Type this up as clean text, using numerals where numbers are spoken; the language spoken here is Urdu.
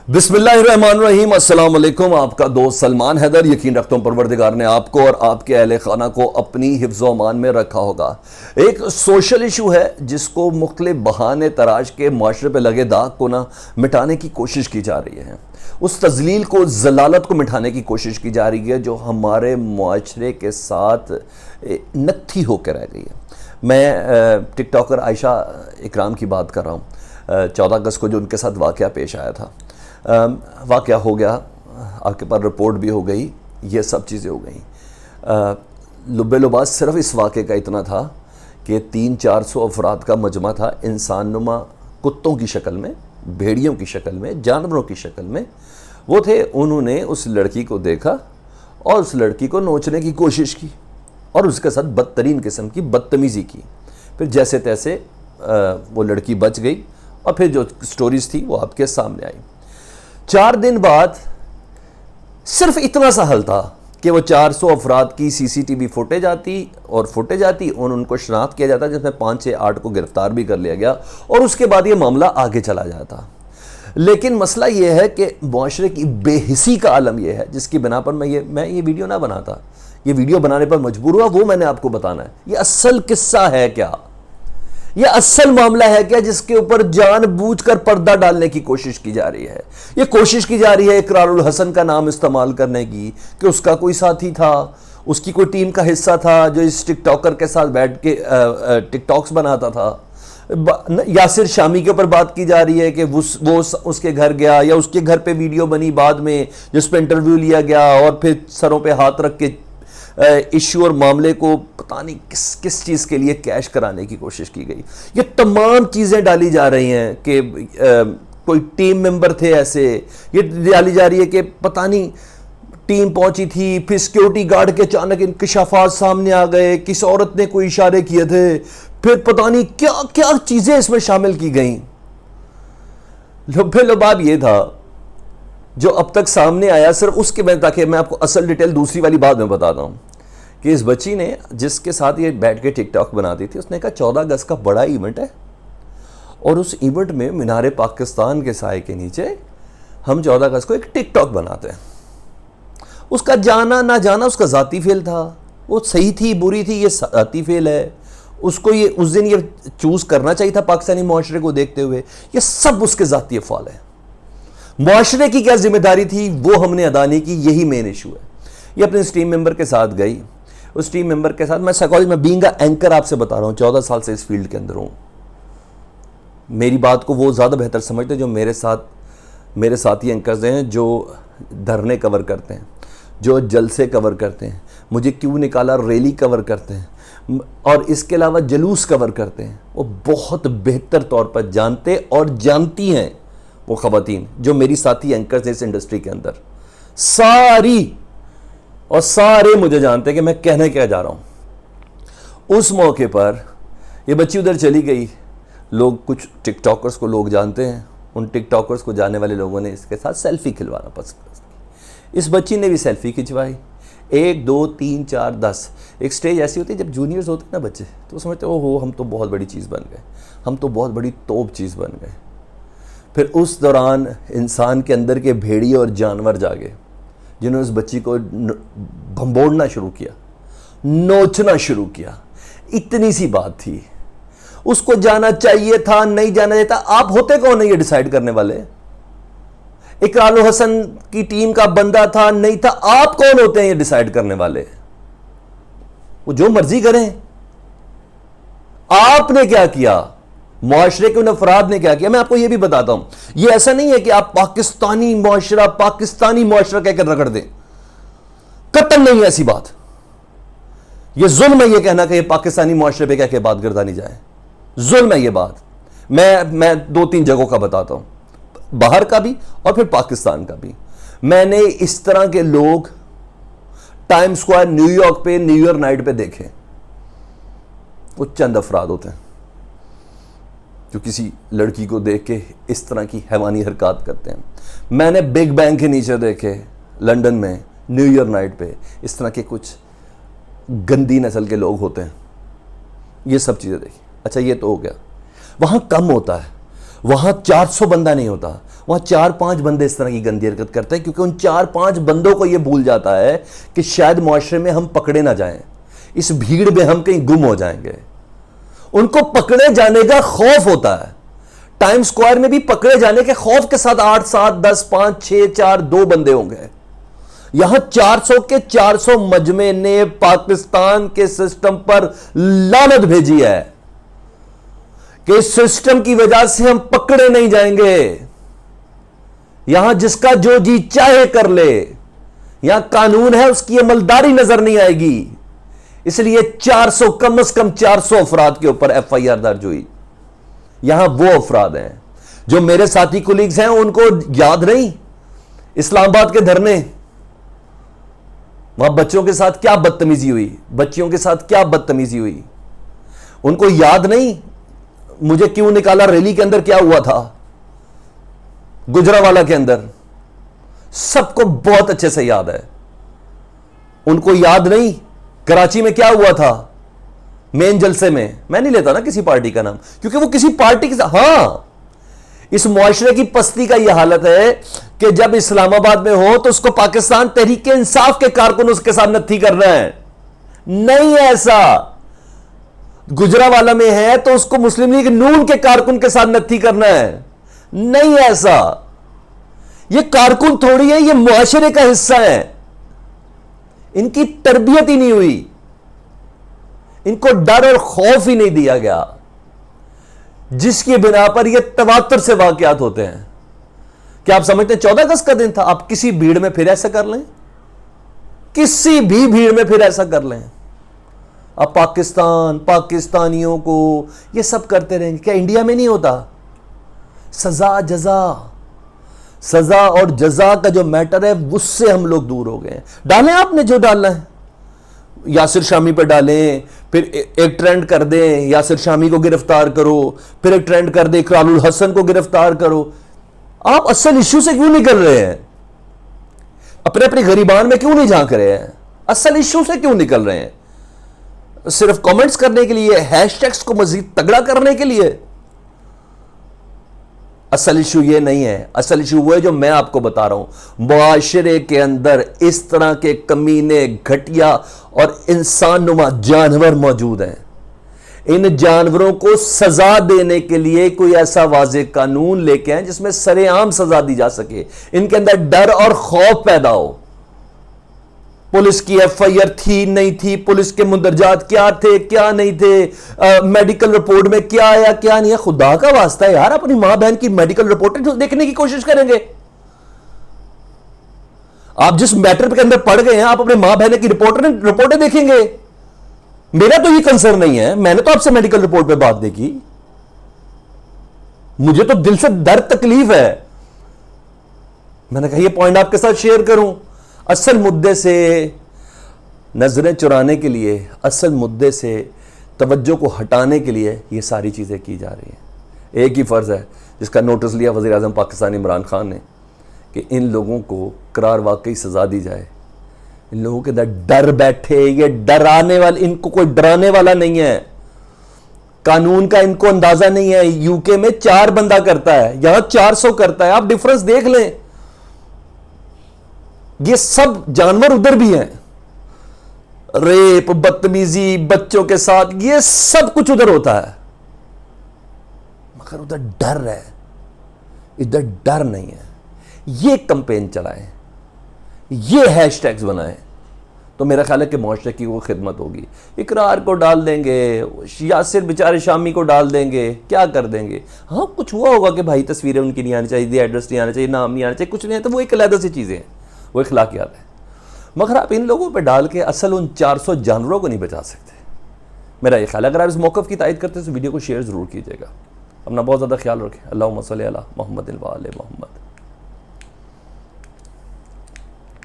بسم اللہ الرحمن الرحیم۔ السلام علیکم، آپ کا دوست سلمان حیدر۔ یقین رکھتا ہوں پروردگار نے آپ کو اور آپ کے اہل خانہ کو اپنی حفظ و امان میں رکھا ہوگا۔ ایک سوشل ایشو ہے جس کو مختلف بہانے تراش کے معاشرے پہ لگے داغ کو مٹانے کی کوشش کی جا رہی ہے، اس تذلیل کو، ذلالت کو مٹانے کی کوشش کی جا رہی ہے جو ہمارے معاشرے کے ساتھ نتھی ہو کے رہ گئی ہے۔ میں ٹک ٹاکر عائشہ اکرام کی بات کر رہا ہوں۔ 14 اگست کو جو ان کے ساتھ واقعہ پیش آیا تھا، واقعہ ہو گیا، آپ کے پاس رپورٹ بھی ہو گئی، یہ سب چیزیں ہو گئیں۔ لب لباس صرف اس واقعے کا اتنا تھا کہ 300-400 افراد کا مجمع تھا، انسان نما کتوں کی شکل میں، بھیڑیوں کی شکل میں، جانوروں کی شکل میں وہ تھے۔ انہوں نے اس لڑکی کو دیکھا اور اس لڑکی کو نوچنے کی کوشش کی اور اس کے ساتھ بدترین قسم کی بدتمیزی کی۔ پھر جیسے تیسے وہ لڑکی بچ گئی اور پھر جو سٹوریز تھی وہ آپ کے سامنے آئی۔ 4 دن بعد صرف اتنا سا حل تھا کہ وہ 400 افراد کی CCTV فوٹیج آتی اور ان کو شناخت کیا جاتا، جس میں 5-6-8 کو گرفتار بھی کر لیا گیا اور اس کے بعد یہ معاملہ آگے چلا جاتا۔ لیکن مسئلہ یہ ہے کہ معاشرے کی بے حسی کا عالم یہ ہے جس کی بنا پر میں یہ ویڈیو نہ بناتا، یہ ویڈیو بنانے پر مجبور ہوا، وہ میں نے آپ کو بتانا ہے۔ یہ اصل قصہ ہے کیا، یہ اصل معاملہ ہے کیا جس کے اوپر جان بوجھ کر پردہ ڈالنے کی کوشش کی جا رہی ہے۔ یہ کوشش کی جا رہی ہے اقرار الحسن کا نام استعمال کرنے کی کہ اس کا کوئی ساتھی تھا، اس کی کوئی ٹیم کا حصہ تھا جو اس ٹک ٹاکر کے ساتھ بیٹھ کے ٹک ٹاکس بناتا تھا۔ یاسر شامی کے اوپر بات کی جا رہی ہے کہ وہ اس کے گھر گیا یا اس کے گھر پہ ویڈیو بنی بعد میں جس پہ انٹرویو لیا گیا اور پھر سروں پہ ہاتھ رکھ کے ایشو اور معاملے کو پتہ نہیں کس چیز کے لیے کیش کرانے کی کوشش کی گئی۔ یہ تمام چیزیں ڈالی جا رہی ہیں کہ کوئی ٹیم ممبر تھے ایسے، یہ ڈالی جا رہی ہے کہ پتہ نہیں ٹیم پہنچی تھی، پھر سیکیورٹی گارڈ کے اچانک انکشافات سامنے آ گئے، کس عورت نے کوئی اشارے کیے تھے، پھر پتہ نہیں کیا کیا چیزیں اس میں شامل کی گئیں۔ لباب یہ تھا جو اب تک سامنے آیا، صرف اس کے میں، تاکہ میں آپ کو اصل ڈیٹیل دوسری والی بات میں بتاتا ہوں کہ اس بچی نے جس کے ساتھ یہ بیٹھ کے ٹک ٹاک بناتی تھی، اس نے کہا 14 اگست کا بڑا ایونٹ ہے اور اس ایونٹ میں مینار پاکستان کے سائے کے نیچے ہم 14 اگست کو ایک ٹک ٹاک بناتے ہیں۔ اس کا جانا نہ جانا اس کا ذاتی فعل تھا، وہ صحیح تھی بری تھی یہ ذاتی فعل ہے، اس کو یہ اس دن یہ چوز کرنا چاہیے تھا پاکستانی معاشرے کو دیکھتے ہوئے، یہ سب اس کے ذاتی افعال ہیں۔ معاشرے کی کیا ذمہ داری تھی وہ ہم نے ادا نہیں کی، یہی مین ایشو ہے۔ یہ اپنے اس ٹیم ممبر کے ساتھ گئی، اس ٹیم ممبر کے ساتھ، میں سائیکالوجی میں بینگ اینکر آپ سے بتا رہا ہوں، 14 سال سے اس فیلڈ کے اندر ہوں، میری بات کو وہ زیادہ بہتر سمجھتے ہیں جو میرے ساتھی اینکرز ہیں، جو دھرنے کور کرتے ہیں، جو جلسے کور کرتے ہیں، مجھے کیوں نکالا ریلی کور کرتے ہیں اور اس کے علاوہ جلوس کور کرتے ہیں، وہ بہت بہتر طور پر جانتے اور جانتی ہیں وہ خواتین جو میری ساتھی اینکرز ہیں اس انڈسٹری کے اندر، سارے مجھے جانتے ہیں کہ میں کہنے کیا جا رہا ہوں۔ اس موقع پر یہ بچی ادھر چلی گئی، لوگ کچھ ٹک ٹاکرز کو لوگ جانتے ہیں، ان ٹک ٹاکرز کو جاننے والے لوگوں نے اس کے ساتھ سیلفی کھلوانا پسند کی۔ اس بچی نے بھی سیلفی کھنچوائی، 1 2 3 4 10۔ ایک سٹیج ایسی ہوتی ہے جب جونیئرز ہوتے ہیں نا بچے، تو سمجھتے ہو ہم تو بہت بڑی چیز بن گئے، ہم تو بہت بڑی توپ چیز بن گئے۔ پھر اس دوران انسان کے اندر کے بھیڑیے اور جانور جاگے جنہوں نے اس بچی کو بھمبوڑنا شروع کیا، نوچنا شروع کیا۔ اتنی سی بات تھی، اس کو جانا چاہیے تھا نہیں جانا چاہیے تھا، آپ ہوتے کون ہیں یہ ڈیسائیڈ کرنے والے؟ اقرار الحسن کی ٹیم کا بندہ تھا نہیں تھا، آپ کون ہوتے ہیں یہ ڈیسائیڈ کرنے والے؟ وہ جو مرضی کریں، آپ نے کیا کیا، معاشرے کے ان افراد نے کیا کیا؟ میں آپ کو یہ بھی بتاتا ہوں، یہ ایسا نہیں ہے کہ آپ پاکستانی معاشرہ کہہ کر رگڑ دیں، قطعاً نہیں ہے ایسی بات۔ یہ ظلم ہے یہ کہنا کہ یہ پاکستانی معاشرے پہ کہہ کے بات گردانی جائے، ظلم ہے یہ بات۔ میں 2-3 جگہوں کا بتاتا ہوں، باہر کا بھی اور پھر پاکستان کا بھی۔ میں نے اس طرح کے لوگ ٹائم سکوائر نیو یارک پہ نیو ایئر نائٹ پہ دیکھے، وہ چند افراد ہوتے ہیں جو کسی لڑکی کو دیکھ کے اس طرح کی حیوانی حرکات کرتے ہیں۔ میں نے بگ بینگ کے نیچے دیکھے لنڈن میں نیو ایئر نائٹ پہ اس طرح کے کچھ گندی نسل کے لوگ ہوتے ہیں، یہ سب چیزیں دیکھی۔ اچھا یہ تو ہو گیا، وہاں کم ہوتا ہے، وہاں 400 بندہ نہیں ہوتا، وہاں 4-5 بندے اس طرح کی گندی حرکت کرتے ہیں، کیونکہ ان 4-5 بندوں کو یہ بھول جاتا ہے کہ شاید معاشرے میں ہم پکڑے نہ جائیں، اس بھیڑ میں ہم کہیں گم ہو جائیں گے۔ ان کو پکڑے جانے کا خوف ہوتا ہے۔ ٹائم سکوائر میں بھی پکڑے جانے کے خوف کے ساتھ 8 7 10 5 6 4 2 بندے ہوں گے۔ یہاں 400 کے 400 مجمع نے پاکستان کے سسٹم پر لعنت بھیجی ہے کہ اس سسٹم کی وجہ سے ہم پکڑے نہیں جائیں گے۔ یہاں جس کا جو جی چاہے کر لے، یہاں قانون ہے، اس کی عملداری نظر نہیں آئے گی۔ اس لیے 400 کم از کم 400 افراد کے اوپر ایف آئی آر درج ہوئی۔ یہاں وہ افراد ہیں جو میرے ساتھی کولیگز ہیں، ان کو یاد نہیں اسلام آباد کے دھرنے، وہاں بچوں کے ساتھ کیا بدتمیزی ہوئی، بچیوں کے ساتھ کیا بدتمیزی ہوئی، ان کو یاد نہیں مجھے کیوں نکالا ریلی کے اندر کیا ہوا تھا، گجرانوالہ کے اندر سب کو بہت اچھے سے یاد ہے۔ ان کو یاد نہیں کراچی میں کیا ہوا تھا مین جلسے میں۔ میں نہیں لیتا نا کسی پارٹی کا نام، کیونکہ وہ کسی پارٹی کے ساتھ، ہاں اس معاشرے کی پستی کا یہ حالت ہے کہ جب اسلام آباد میں ہو تو اس کو پاکستان تحریک انصاف کے کارکن اس کے ساتھ نتھی کر رہے ہیں۔ نہیں ایسا، گجرانوالہ میں ہے تو اس کو مسلم لیگ نون کے کارکن کے ساتھ نتھی کرنا ہے۔ نہیں ایسا، یہ کارکن تھوڑی ہے، یہ معاشرے کا حصہ ہے، ان کی تربیت ہی نہیں ہوئی، ان کو ڈر اور خوف ہی نہیں دیا گیا، جس کی بنا پر یہ تواتر سے واقعات ہوتے ہیں۔ کیا آپ سمجھتے ہیں 14 اگست کا دن تھا؟ آپ کسی بھیڑ میں پھر ایسا کر لیں، کسی بھی بھیڑ میں پھر ایسا کر لیں، آپ پاکستان پاکستانیوں کو یہ سب کرتے رہیں گے۔ کیا انڈیا میں نہیں ہوتا؟ سزا جزا، سزا اور جزا کا جو میٹر ہے اس سے ہم لوگ دور ہو گئے ہیں۔ ڈالیں آپ نے جو ڈالنا ہے، یاسر شامی پہ ڈالیں، پھر ایک ٹرینڈ کر دیں یاسر شامی کو گرفتار کرو، پھر ایک ٹرینڈ کر دیں اقرار الحسن کو گرفتار کرو۔ آپ اصل ایشو سے کیوں نکل رہے ہیں؟ اپنے غریبان میں کیوں نہیں جھانک رہے ہیں؟ اصل ایشو سے کیوں نکل رہے ہیں؟ صرف کامنٹس کرنے کے لیے، ہیش ٹیگز کو مزید تگڑا کرنے کے لیے؟ اصل ایشو یہ نہیں ہے، اصل ایشو وہ ہے جو میں آپ کو بتا رہا ہوں۔ معاشرے کے اندر اس طرح کے کمینے، گھٹیا اور انسان نما جانور موجود ہیں۔ ان جانوروں کو سزا دینے کے لیے کوئی ایسا واضح قانون لے کے آئیں جس میں سرے عام سزا دی جا سکے، ان کے اندر ڈر اور خوف پیدا ہو۔ پولیس کی ایف آئی آر تھی نہیں تھی، پولیس کے مندرجات کیا تھے کیا نہیں تھے، میڈیکل رپورٹ میں کیا آیا کیا نہیں ہے۔ خدا کا واسطہ ہے یار، اپنی ماں بہن کی میڈیکل رپورٹ دیکھنے کی کوشش کریں گے۔ آپ جس میٹر کے اندر پڑ گئے ہیں، آپ اپنے ماں بہن کی رپورٹیں دیکھیں گے؟ میرا تو یہ کنسرن نہیں ہے، میں نے تو آپ سے میڈیکل رپورٹ پہ بات دیکھی، مجھے تو دل سے درد تکلیف ہے۔ میں نے کہا یہ پوائنٹ آپ کے ساتھ شیئر کروں۔ اصل مدے سے نظریں چرانے کے لیے، اصل مدے سے توجہ کو ہٹانے کے لیے یہ ساری چیزیں کی جا رہی ہیں۔ ایک ہی فرض ہے جس کا نوٹس لیا وزیر اعظم پاکستان عمران خان نے کہ ان لوگوں کو قرار واقعی سزا دی جائے۔ ان لوگوں کے اندر ڈر بیٹھے، یہ ڈرانے والے، ان کو کوئی ڈرانے والا نہیں ہے، قانون کا ان کو اندازہ نہیں ہے۔ یو کے میں 4 بندہ کرتا ہے، یہاں 400 کرتا ہے، آپ ڈیفرنس دیکھ لیں۔ یہ سب جانور ادھر بھی ہیں، ریپ، بدتمیزی بچوں کے ساتھ، یہ سب کچھ ادھر ہوتا ہے، مگر ادھر ڈر ہے، ادھر ڈر نہیں ہے۔ یہ کمپین چلائیں، یہ ہیش ٹیگز بنائیں، تو میرا خیال ہے کہ معاشرے کی وہ خدمت ہوگی۔ اقرار کو ڈال دیں گے، یاسر بیچارے شامی کو ڈال دیں گے، کیا کر دیں گے؟ ہاں کچھ ہوا ہوگا کہ بھائی تصویریں ان کی نہیں آنی چاہیے، ایڈریس نہیں آنا چاہیے، نام نہیں آنا چاہیے، کچھ نہیں ہے، تو وہ ایک علیحدہ سی چیزیں ہیں، وہ اخلاقیات ہیں، مگر آپ ان لوگوں پہ ڈال کے اصل ان 400 جانوروں کو نہیں بچا سکتے۔ میرا یہ خیال ہے، اگر آپ اس موقف کی تائید کرتے ہیں تو ویڈیو کو شیئر ضرور کیجیے گا۔ اپنا بہت زیادہ خیال رکھیں۔ اللہم صلی علی محمد و آل محمد۔